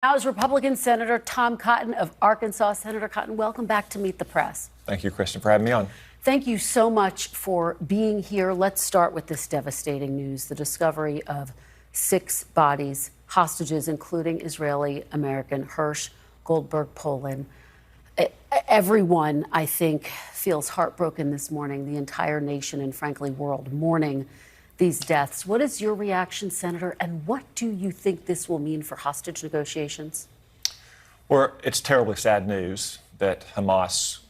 Now is Republican Senator Tom Cotton of Arkansas. Senator Cotton, welcome back to Meet the Press. Thank you, Kristen, for having me on. Thank you so much for being here. Let's start with this devastating news, the discovery of 6 bodies, hostages, including Israeli-American Hersh Goldberg Poland. Everyone, I think, feels heartbroken this morning, the entire nation and, frankly, world mourning these deaths. What is your reaction, Senator, and what do you think this will mean for hostage negotiations? Well, it's terribly sad news that Hamas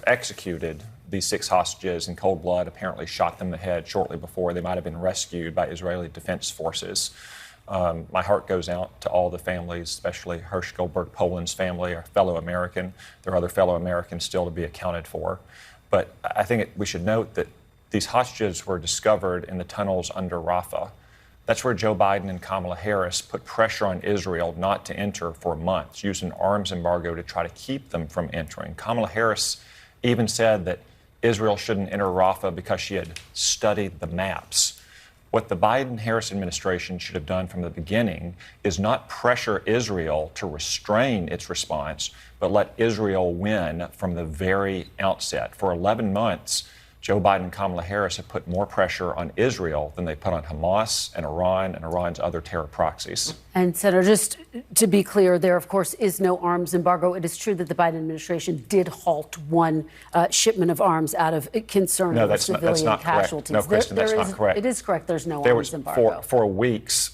executed these 6 hostages in cold blood, apparently shot them in the head shortly before they might have been rescued by Israeli Defense Forces. My heart goes out to all the families, especially Hersh Goldberg Poland's family, our fellow American. There are other fellow Americans still to be accounted for. But I think we should note that these hostages were discovered in the tunnels under Rafah. That's where Joe Biden and Kamala Harris put pressure on Israel not to enter for months, used an arms embargo to try to keep them from entering. Kamala Harris even said that Israel shouldn't enter Rafah because she had studied the maps. What the Biden-Harris administration should have done from the beginning is not pressure Israel to restrain its response, but let Israel win from the very outset. For 11 months, Joe Biden and Kamala Harris have put more pressure on Israel than they put on Hamas and Iran's other terror proxies. And, Senator, just to be clear, there, of course, is no arms embargo. It is true that the Biden administration did halt one shipment of arms out of concern over civilian casualties. No, Kristen, that's not correct. It is correct. There's no arms embargo. For weeks,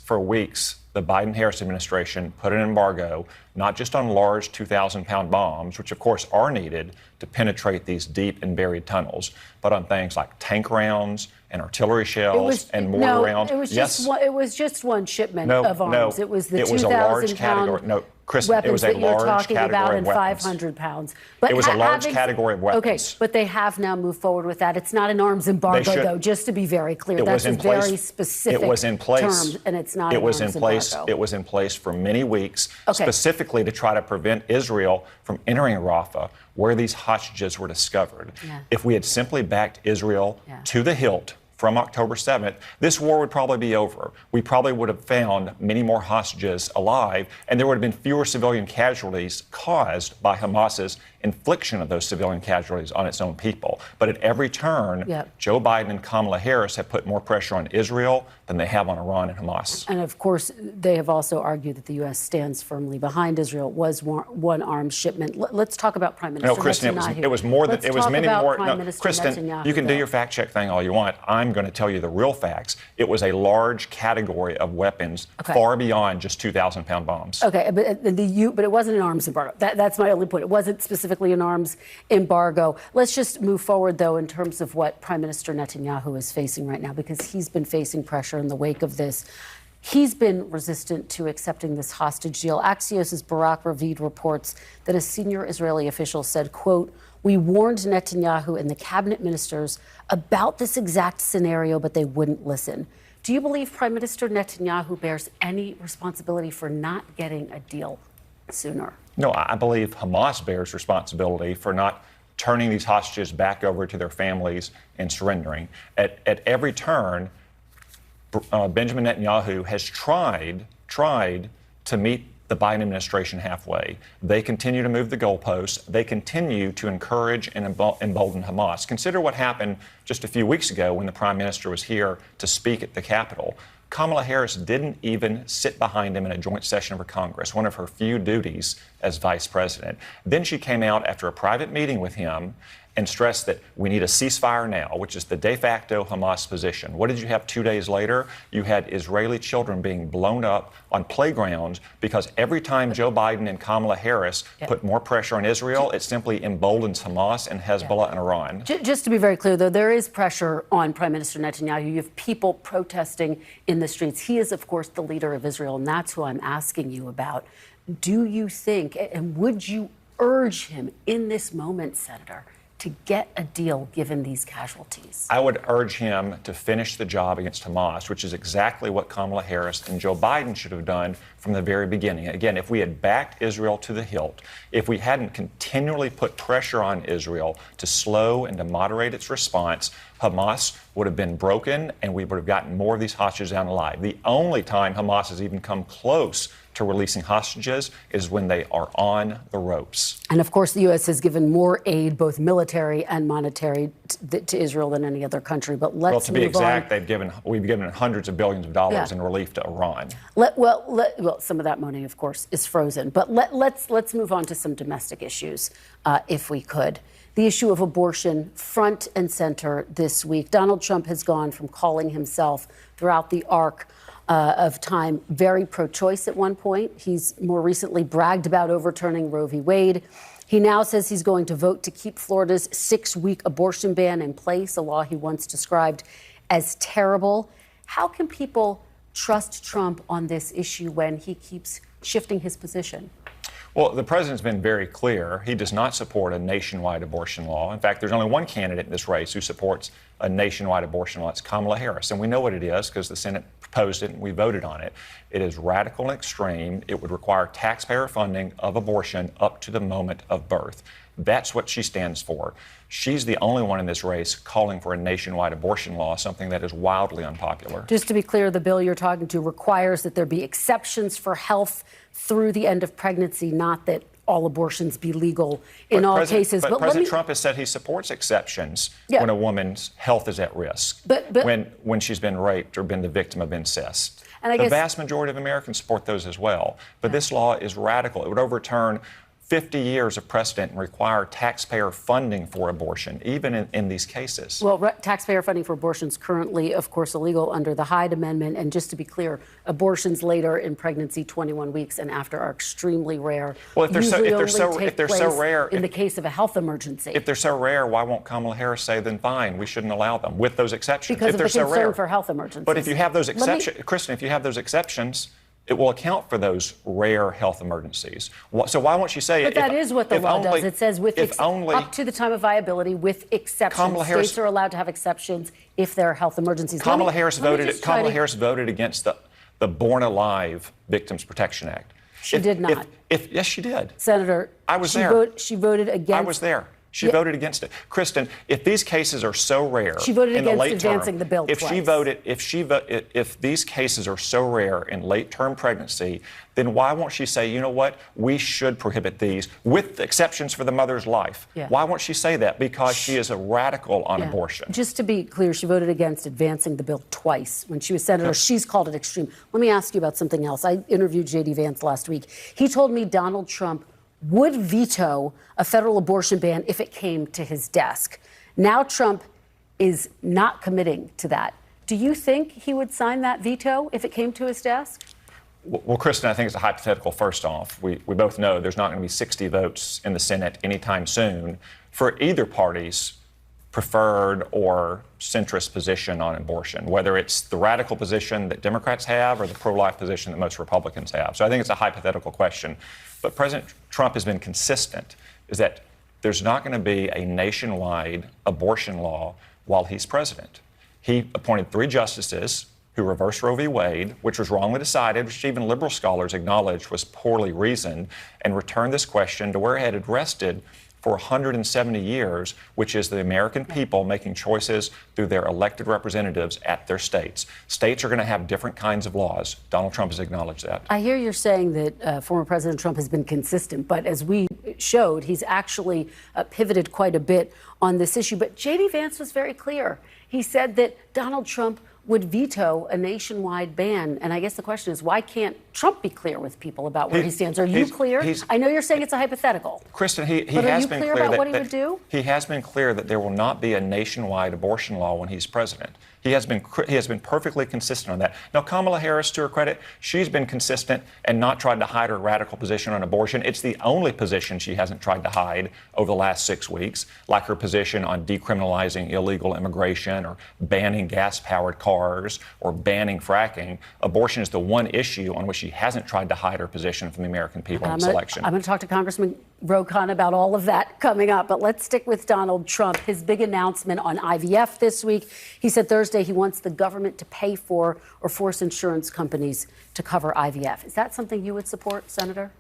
the Biden-Harris administration put an embargo not just on large 2,000-pound bombs, which, of course, are needed to penetrate these deep and buried tunnels, but on things like tank rounds and artillery shells and mortar rounds. It was just one shipment of arms. It was the 2,000-pound No, Kristen, weapons it was a that you're large talking about category and of weapons. 500 pounds. But it was a large category of weapons. Okay, but they have now moved forward with that. It's not an arms embargo, though, just to be very clear. That's a very specific term, and it's not an arms embargo. It was in place for many weeks, specifically to try to prevent Israel from entering Rafah, where these hostages were discovered. If we had simply backed Israel to the hilt from October 7th, this war would probably be over. We probably would have found many more hostages alive, and there would have been fewer civilian casualties caused by Hamas's infliction of those civilian casualties on its own people. But at every turn, Joe Biden and Kamala Harris have put more pressure on Israel than they have on Iran and Hamas. And, of course, they have also argued that the U.S. stands firmly behind Israel. It was one arms shipment. Let's talk about Prime Minister Netanyahu. No, Kristen, it was more than it was many more. No, Kristen, you can do your fact check thing all you want. I'm going to tell you the real facts. It was a large category of weapons, far beyond just 2,000-pound bombs. Okay, but it wasn't an arms embargo. That's my only point. It wasn't specifically an arms embargo. Let's just move forward, though, in terms of what Prime Minister Netanyahu is facing right now, because he's been facing pressure in the wake of this. He's been resistant to accepting this hostage deal. Axios' Barak Ravid reports that a senior Israeli official said, quote, "We warned Netanyahu and the cabinet ministers about this exact scenario, but they wouldn't listen." Do you believe Prime Minister Netanyahu bears any responsibility for not getting a deal sooner? No, I believe Hamas bears responsibility for not turning these hostages back over to their families and surrendering. At every turn, Benjamin Netanyahu has tried to meet the Biden administration halfway. They continue to move the goalposts. They continue to encourage and embolden Hamas. Consider what happened just a few weeks ago when the Prime Minister was here to speak at the Capitol. Kamala Harris didn't even sit behind him in a joint session of her Congress, one of her few duties as vice president. Then she came out after a private meeting with him and stressed that we need a ceasefire now, which is the de facto Hamas position. What did you have 2 days later? You had Israeli children being blown up on playgrounds because every time Joe Biden and Kamala Harris put more pressure on Israel, it simply emboldens Hamas and Hezbollah and Iran. Just to be very clear, though, there is pressure on Prime Minister Netanyahu. You have people protesting in the streets. He is, of course, the leader of Israel, and that's who I'm asking you about. Do you think, and would you urge him in this moment, Senator, to get a deal given these casualties? I would urge him to finish the job against Hamas, which is exactly what Kamala Harris and Joe Biden should have done from the very beginning. Again, if we had backed Israel to the hilt, if we hadn't continually put pressure on Israel to slow and to moderate its response, Hamas would have been broken and we would have gotten more of these hostages down alive. The only time Hamas has even come close to releasing hostages is when they are on the ropes. And of course, the U.S. has given more aid, both military and monetary, to Israel than any other country. But let's well, to be move exact, on. we've given hundreds of billions of dollars in relief to Iran. Well, some of that money, of course, is frozen. But let's move on to some domestic issues, if we could. The issue of abortion front and center this week. Donald Trump has gone from calling himself throughout the arc of time very pro-choice at one point. He's more recently bragged about overturning Roe v. Wade. He now says he's going to vote to keep Florida's 6-week abortion ban in place, a law he once described as terrible. How can people trust Trump on this issue when he keeps shifting his position? Well, the president's been very clear. He does not support a nationwide abortion law. In fact, there's only one candidate in this race who supports a nationwide abortion law. It's Kamala Harris. And we know what it is because the Senate proposed it and we voted on it. It is radical and extreme. It would require taxpayer funding of abortion up to the moment of birth. That's what she stands for. She's the only one in this race calling for a nationwide abortion law, something that is wildly unpopular. Just to be clear, the bill you're talking to requires that there be exceptions for health through the end of pregnancy, not that all abortions be legal in all cases. But President Trump has said he supports exceptions when a woman's health is at risk, when she's been raped or been the victim of incest. And the vast majority of Americans support those as well. But this law is radical. It would overturn 50 years of precedent and require taxpayer funding for abortion, even in these cases. Well, taxpayer funding for abortion is currently, of course, illegal under the Hyde Amendment. And just to be clear, abortions later in pregnancy, 21 weeks and after, are extremely rare. Well, if they're so rare, in the case of a health emergency. If they're so rare, why won't Kamala Harris say, then fine, we shouldn't allow them with those exceptions? Because if they're of the concern so rare. for health emergencies. But if you have those exceptions, Kristen, if you have those exceptions, it will account for those rare health emergencies. So why won't she say it? But that is what the law does. It says up to the time of viability with exceptions. States are allowed to have exceptions if there are health emergencies. Kamala Harris voted against the Born Alive Victims Protection Act. She did not. Yes, she did. Senator, I was there. She voted against. I was there. She voted against it. Kristen, if these cases are so rare, she voted in the against late advancing term, the bill twice. If these cases are so rare in late-term pregnancy, then why won't she say, you know what, we should prohibit these with exceptions for the mother's life? Why won't she say that? Because she is a radical on abortion. Just to be clear, she voted against advancing the bill twice when she was senator. She's called it extreme. Let me ask you about something else. I interviewed J.D. Vance last week. He told me Donald Trump would veto a federal abortion ban if it came to his desk. Now Trump is not committing to that. Do you think he would sign that veto if it came to his desk? Well, Kristen, I think it's a hypothetical first off. We both know there's not going to be 60 votes in the Senate anytime soon for either party's preferred or centrist position on abortion, whether it's the radical position that Democrats have or the pro-life position that most Republicans have. So I think it's a hypothetical question. But President Trump has been consistent, is that there's not going to be a nationwide abortion law while he's president. He appointed 3 justices who reversed Roe v. Wade, which was wrongly decided, which even liberal scholars acknowledged was poorly reasoned, and returned this question to where it had rested for 170 years, which is the American people making choices through their elected representatives at their states. States are going to have different kinds of laws. Donald Trump has acknowledged that. I hear you're saying that former President Trump has been consistent, but as we showed, he's actually pivoted quite a bit on this issue. But J.D. Vance was very clear. He said that Donald Trump would veto a nationwide ban. And I guess the question is, why can't Trump be clear with people about where he stands? Are you clear? I know you're saying it's a hypothetical. Kristen, he has been clear about what he would do? He has been clear that there will not be a nationwide abortion law when he's president. He has been perfectly consistent on that. Now, Kamala Harris, to her credit, she's been consistent and not tried to hide her radical position on abortion. It's the only position she hasn't tried to hide over the last 6 weeks, like her position on decriminalizing illegal immigration or banning gas-powered cars or banning fracking. Abortion is the one issue on which she hasn't tried to hide her position from the American people in this election. I'm going to talk to Congressman Ro Khanna about all of that coming up. But let's stick with Donald Trump. His big announcement on IVF this week. He said Thursday he wants the government to pay for or force insurance companies to cover IVF. Is that something you would support, Senator?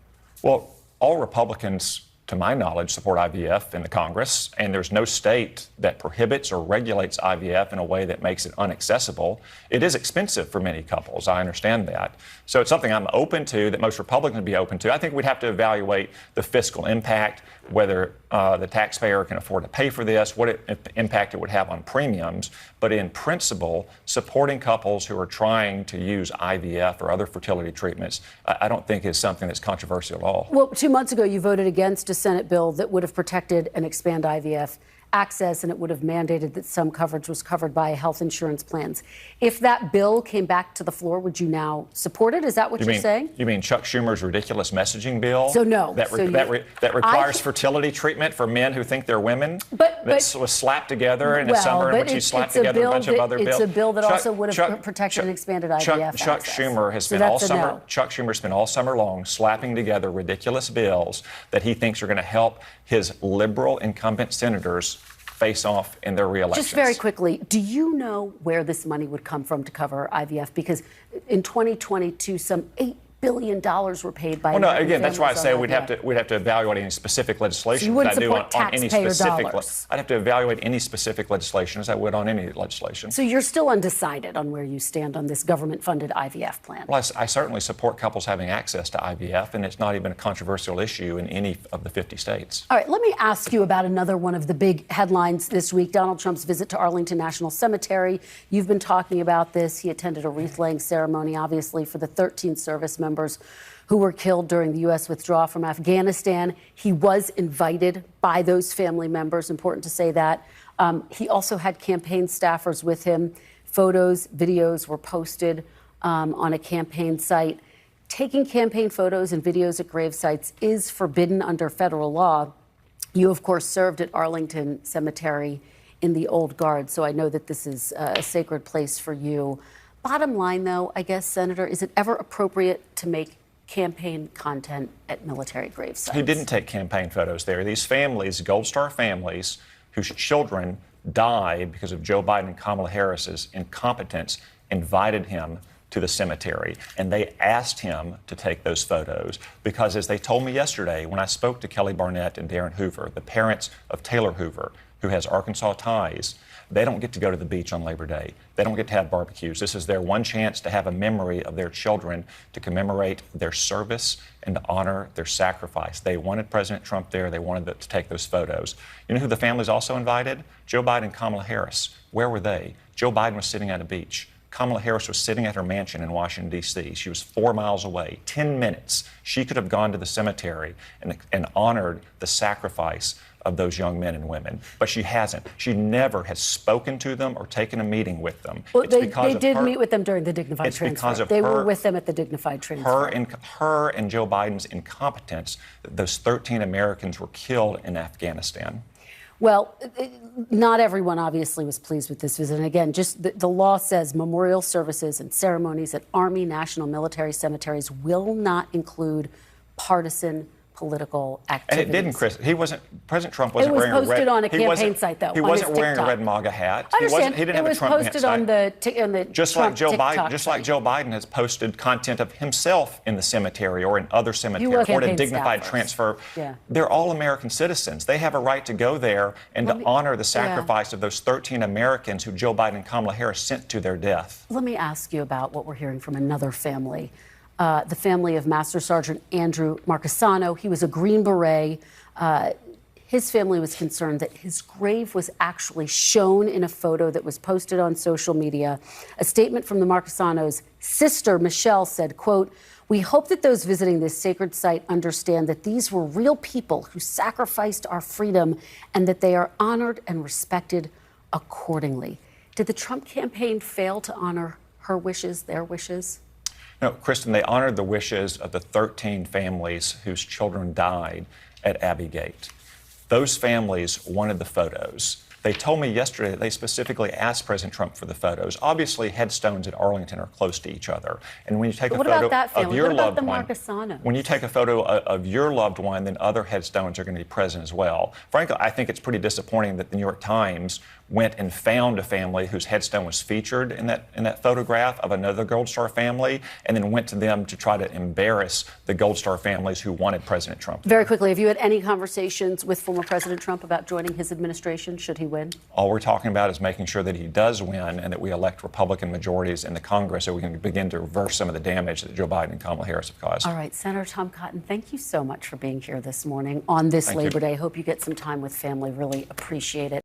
Well, all Republicans to my knowledge, support IVF in the Congress, and there's no state that prohibits or regulates IVF in a way that makes it inaccessible. It is expensive for many couples. I understand that. So it's something I'm open to, that most Republicans would be open to. I think we'd have to evaluate the fiscal impact, whether the taxpayer can afford to pay for this, what impact it would have on premiums. But in principle, supporting couples who are trying to use IVF or other fertility treatments, I don't think is something that's controversial at all. Well, 2 months ago, you voted against a Senate bill that would have protected and expand IVF access, and it would have mandated that some coverage was covered by health insurance plans. If that bill came back to the floor, would you now support it? Is that what you're saying? You mean Chuck Schumer's ridiculous messaging bill? So no. That requires fertility treatment for men who think they're women? That was slapped together in a summer in which he slapped together a bunch of other bills. It's a bill that also would have protected and expanded IVF access. Chuck Schumer has spent all summer. Chuck Schumer spent all summer long slapping together ridiculous bills that he thinks are going to help his liberal incumbent senators face off in their re-elections. Just very quickly, do you know where this money would come from to cover IVF? Because in 2022, some $8 billion were paid by. Well, no, again, that's why I say we'd have to evaluate any specific legislation. So you wouldn't support taxpayer dollars. I'd have to evaluate any specific legislation as I would on any legislation. So you're still undecided on where you stand on this government-funded IVF plan. Well, I certainly support couples having access to IVF, and it's not even a controversial issue in any of the 50 states. All right, let me ask you about another one of the big headlines this week, Donald Trump's visit to Arlington National Cemetery. You've been talking about this. He attended a wreath-laying ceremony, obviously, for the 13 service members who were killed during the U.S. withdrawal from Afghanistan. He was invited by those family members, important to say that. He also had campaign staffers with him. Photos, videos were posted on a campaign site. Taking campaign photos and videos at grave sites is forbidden under federal law. You, of course, served at Arlington Cemetery in the Old Guard, so I know that this is a sacred place for you. Bottom line, though, I guess, Senator, is it ever appropriate to make campaign content at military grave sites? He didn't take campaign photos there. These families, Gold Star families, whose children died because of Joe Biden and Kamala Harris's incompetence, invited him to the cemetery, and they asked him to take those photos because, as they told me yesterday when I spoke to Kelly Barnett and Darren Hoover, the parents of Taylor Hoover, who has Arkansas ties, they don't get to go to the beach on Labor Day. They don't get to have barbecues. This is their one chance to have a memory of their children, to commemorate their service and to honor their sacrifice. They wanted President Trump there. They wanted to take those photos. You know who the families also invited? Joe Biden and Kamala Harris. Where were they? Joe Biden was sitting at a beach. Kamala Harris was sitting at her mansion in Washington, D.C. She was 4 miles away. 10 minutes. She could have gone to the cemetery and honored the sacrifice of those young men and women. But she hasn't. She never has spoken to them or taken a meeting with them. Well, they did meet with them during the dignified transfer. They were with them at the dignified transfer. Her and Joe Biden's incompetence, those 13 Americans were killed in Afghanistan. Well, not everyone obviously was pleased with this visit. And again, just the law says memorial services and ceremonies at Army, national, military cemeteries will not include partisan political activities. And it didn't, Chris. President Trump wasn't wearing a red... It was posted on a campaign site, though. He wasn't wearing a red MAGA hat. I understand. He didn't have a Trump hat. It was posted on the just Trump like Joe TikTok Biden, just like Joe Biden has posted content of himself in the cemetery or in other cemeteries or at a dignified transfer. Yeah. They're all American citizens. They have a right to go there and to honor the sacrifice of those 13 Americans who Joe Biden and Kamala Harris sent to their death. Let me ask you about what we're hearing from another family. The family of Master Sergeant Andrew Marchesano. He was a Green Beret. His family was concerned that his grave was actually shown in a photo that was posted on social media. A statement from the Marchesanos' sister, Michelle, said, quote, "We hope that those visiting this sacred site understand that these were real people who sacrificed our freedom and that they are honored and respected accordingly." Did the Trump campaign fail to honor her wishes, their wishes? No, Kristen, they honored the wishes of the 13 families whose children died at Abbey Gate. Those families wanted the photos. They told me yesterday that they specifically asked President Trump for the photos. Obviously, headstones at Arlington are close to each other. And when you take a photo of your loved one, when you take a photo of your loved one, then other headstones are going to be present as well. Frankly, I think it's pretty disappointing that the New York Times went and found a family whose headstone was featured in that photograph of another Gold Star family, and then went to them to try to embarrass the Gold Star families who wanted President Trump. Very quickly, have you had any conversations with former President Trump about joining his administration should he win? All we're talking about is making sure that he does win and that we elect Republican majorities in the Congress so we can begin to reverse some of the damage that Joe Biden and Kamala Harris have caused. All right, Senator Tom Cotton, thank you so much for being here this morning on this Labor Day. Hope you get some time with family. Really appreciate it.